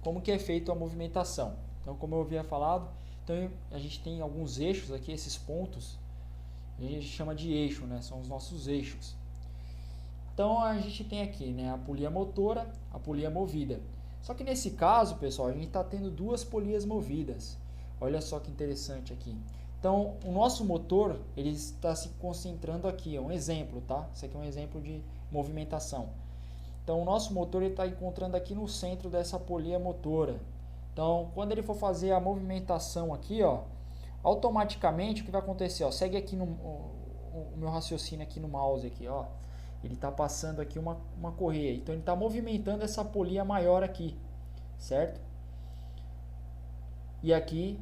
como que é feito a movimentação. Então, como eu havia falado, então a gente tem alguns eixos aqui, esses pontos, a gente chama de eixo, né? São os nossos eixos. Então a gente tem aqui, né, a polia motora, a polia movida. Só que nesse caso, pessoal, a gente está tendo duas polias movidas. Olha só que interessante aqui. Então o nosso motor ele está se concentrando aqui, é um exemplo, tá? Isso aqui é um exemplo de movimentação. Então o nosso motor está encontrando aqui no centro dessa polia motora. Então quando ele for fazer a movimentação aqui, ó, automaticamente o que vai acontecer? Ó, segue aqui o meu raciocínio aqui no mouse aqui, ó. Ele está passando aqui uma correia, então ele está movimentando essa polia maior aqui, certo? E aqui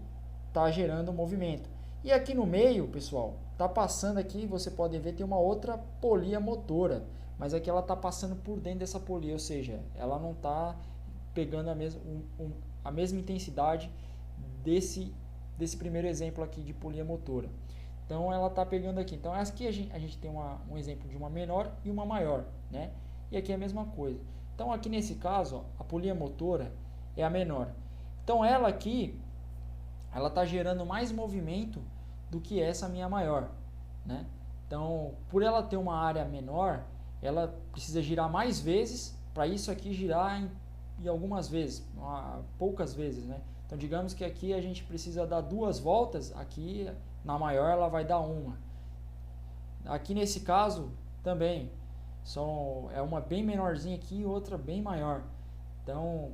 está gerando movimento. E aqui no meio, pessoal, está passando aqui, você pode ver, tem uma outra polia motora, mas aqui ela está passando por dentro dessa polia, ou seja, ela não está pegando a mesma intensidade desse primeiro exemplo aqui de polia motora. Então ela está pegando aqui. Então aqui a gente tem um exemplo de uma menor e uma maior, né? E aqui é a mesma coisa. Então aqui nesse caso, ó, a polia motora é a menor. Então ela aqui, ela está gerando mais movimento do que essa minha maior, né? Então por ela ter uma área menor, ela precisa girar mais vezes para isso aqui girar em algumas vezes, poucas vezes, né? Então digamos que aqui a gente precisa dar 2 voltas, aqui na maior ela vai dar uma. Aqui nesse caso também é uma bem menorzinha aqui e outra bem maior. Então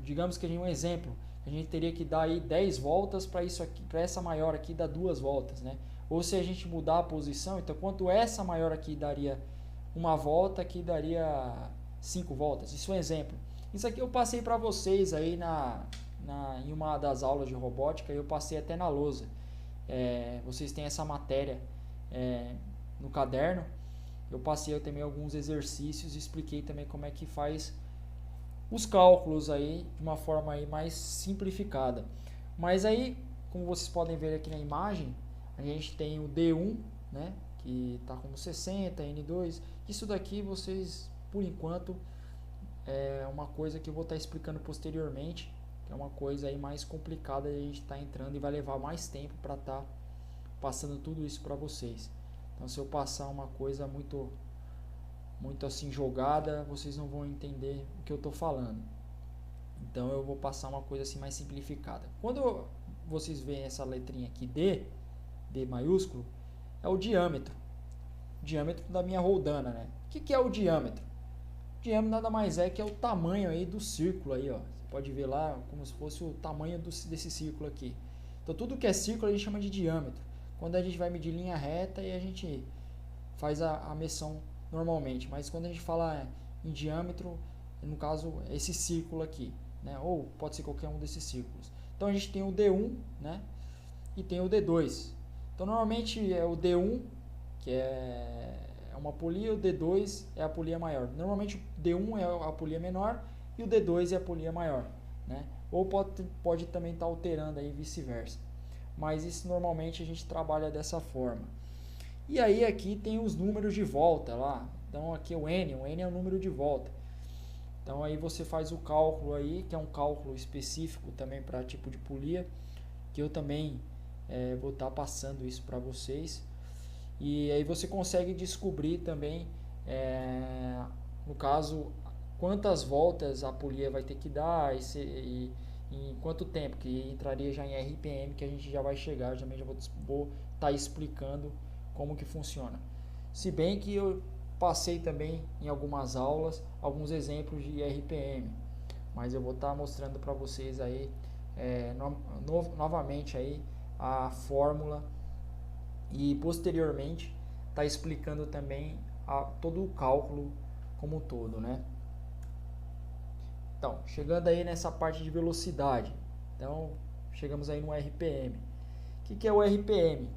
digamos que um exemplo, a gente teria que dar aí 10 voltas para isso aqui, para essa maior aqui dar 2 voltas, né? Ou se a gente mudar a posição, então quanto essa maior aqui daria uma volta, aqui daria 5 voltas. Isso é um exemplo. Isso aqui eu passei para vocês aí em uma das aulas de robótica, eu passei até na lousa. Vocês têm essa matéria no caderno. Eu passei também alguns exercícios e expliquei também como é que faz os cálculos aí de uma forma aí mais simplificada. Mas aí, como vocês podem ver aqui na imagem, a gente tem o D1, né, que está como 60, N2. Isso daqui vocês, por enquanto, é uma coisa que eu vou estar explicando posteriormente, que é uma coisa aí mais complicada, e a gente está entrando e vai levar mais tempo para estar passando tudo isso para vocês. Então se eu passar uma coisa muito assim jogada, vocês não vão entender o que eu estou falando. Então eu vou passar uma coisa assim mais simplificada. Quando vocês veem essa letrinha aqui D maiúsculo, é o diâmetro da minha roldana, né? O que é o diâmetro? O diâmetro nada mais é que é o tamanho aí do círculo aí, ó. Você pode ver lá como se fosse o tamanho desse círculo aqui. Então tudo que é círculo a gente chama de diâmetro. Quando a gente vai medir linha reta e a gente faz a medição normalmente, mas quando a gente fala em diâmetro, no caso esse círculo aqui, né? Ou pode ser qualquer um desses círculos. Então a gente tem o D1, né? E tem o D2. Então normalmente é o D1 que é uma polia, o D2 é a polia maior. Normalmente o D1 é a polia menor e o D2 é a polia maior, né? Ou pode também estar alterando aí vice-versa. Mas isso normalmente a gente trabalha dessa forma. E aí aqui tem os números de volta lá. Então aqui o N é o número de volta. Então aí você faz o cálculo aí, que é um cálculo específico também para tipo de polia, que eu também vou estar passando isso para vocês. E aí você consegue descobrir também, no caso, quantas voltas a polia vai ter que dar e em quanto tempo, que entraria já em RPM, que a gente já vai chegar, já vou estar explicando como que funciona. Se bem que eu passei também em algumas aulas alguns exemplos de RPM, mas eu vou estar mostrando para vocês aí novamente aí a fórmula e posteriormente está explicando também todo o cálculo como um todo, né? Então, chegando aí nessa parte de velocidade, então chegamos aí no RPM. O que é o RPM?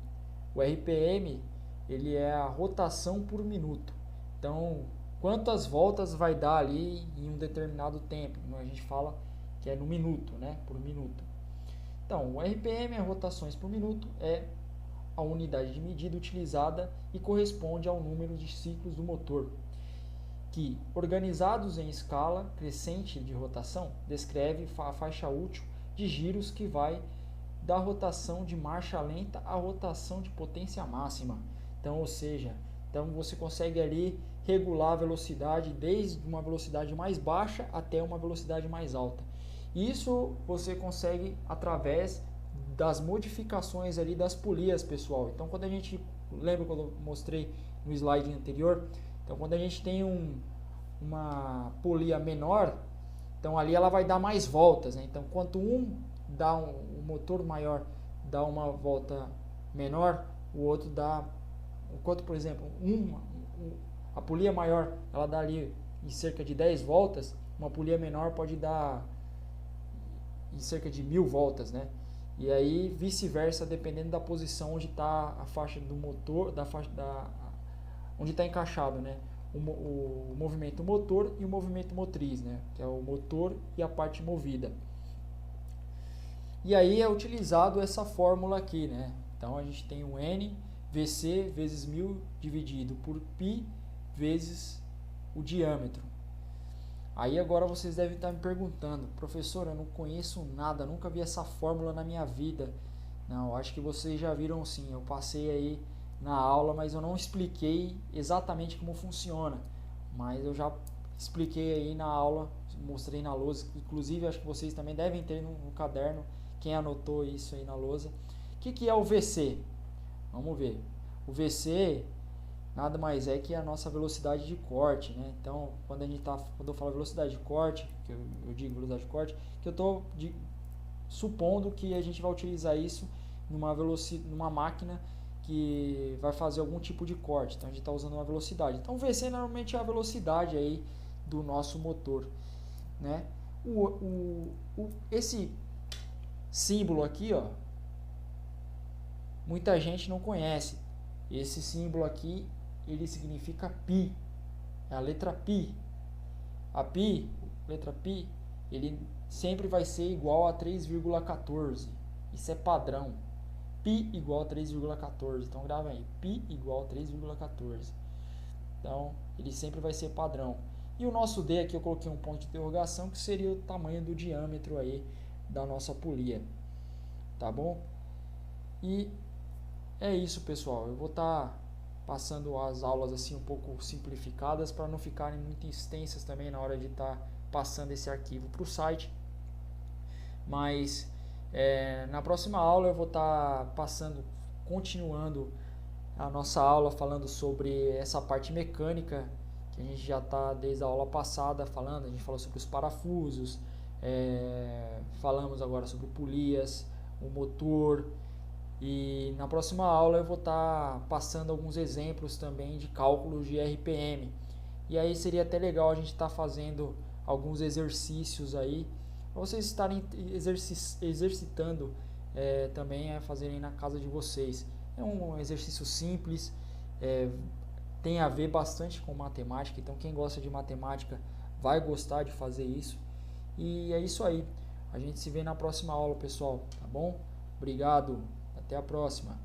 O RPM ele é a rotação por minuto. Então, quantas voltas vai dar ali em um determinado tempo? A gente fala que é no minuto, né? Por minuto. Então, o RPM, rotações por minuto, é a unidade de medida utilizada e corresponde ao número de ciclos do motor. que, organizados em escala crescente de rotação, descreve a faixa útil de giros que vai da rotação de marcha lenta à rotação de potência máxima. Então, ou seja, você consegue ali regular a velocidade desde uma velocidade mais baixa até uma velocidade mais alta. Isso você consegue através das modificações ali das polias, pessoal. Então, quando a gente lembra quando eu mostrei no slide anterior, então quando a gente tem uma polia menor, então ali ela vai dar mais voltas, né? Então, quanto dá um motor maior dá uma volta menor, o outro dá, enquanto por exemplo a polia maior ela dá ali em cerca de 10 voltas, uma polia menor pode dar em cerca de 1000 voltas, né? E aí vice-versa, dependendo da posição onde está a faixa do motor, onde está encaixado, né? O movimento motor e o movimento motriz, né? Que é o motor e a parte movida. E aí é utilizado essa fórmula aqui, né? Então a gente tem o N VC vezes 1000 dividido por π vezes o diâmetro. Aí agora vocês devem estar me perguntando, professor, eu não conheço nada, nunca vi essa fórmula na minha vida. Não, acho que vocês já viram sim, eu passei aí na aula, mas eu não expliquei exatamente como funciona. Mas eu já expliquei aí na aula, mostrei na lousa, inclusive acho que vocês também devem ter no caderno, quem anotou isso aí na lousa. O que é o VC? Vamos ver. O VC nada mais é que a nossa velocidade de corte, né? Então, quando eu falo velocidade de corte, que eu digo velocidade de corte, que eu estou supondo que a gente vai utilizar isso numa máquina que vai fazer algum tipo de corte. Então, a gente está usando uma velocidade. Então, o VC normalmente é a velocidade aí do nosso motor, né? Esse símbolo aqui, ó, muita gente não conhece. Esse símbolo aqui, ele significa π, é a letra π. A π, letra π, ele sempre vai ser igual a 3,14. Isso é padrão. π igual a 3,14. Então grava aí, π igual a 3,14. Então ele sempre vai ser padrão. E o nosso D aqui eu coloquei um ponto de interrogação, que seria o tamanho do diâmetro aí da nossa polia. Tá bom? E é isso, pessoal. Eu vou estar passando as aulas assim um pouco simplificadas para não ficarem muito extensas também na hora de estar passando esse arquivo para o site. Mas na próxima aula eu vou estar continuando a nossa aula falando sobre essa parte mecânica que a gente já está desde a aula passada falando. A gente falou sobre os parafusos, falamos agora sobre polias, o motor. E na próxima aula eu vou estar passando alguns exemplos também de cálculos de RPM. E aí seria até legal a gente estar fazendo alguns exercícios aí, para vocês estarem exercitando também, fazerem na casa de vocês. É um exercício simples, tem a ver bastante com matemática, então quem gosta de matemática vai gostar de fazer isso. E é isso aí. A gente se vê na próxima aula, pessoal, tá bom? Obrigado. Até a próxima.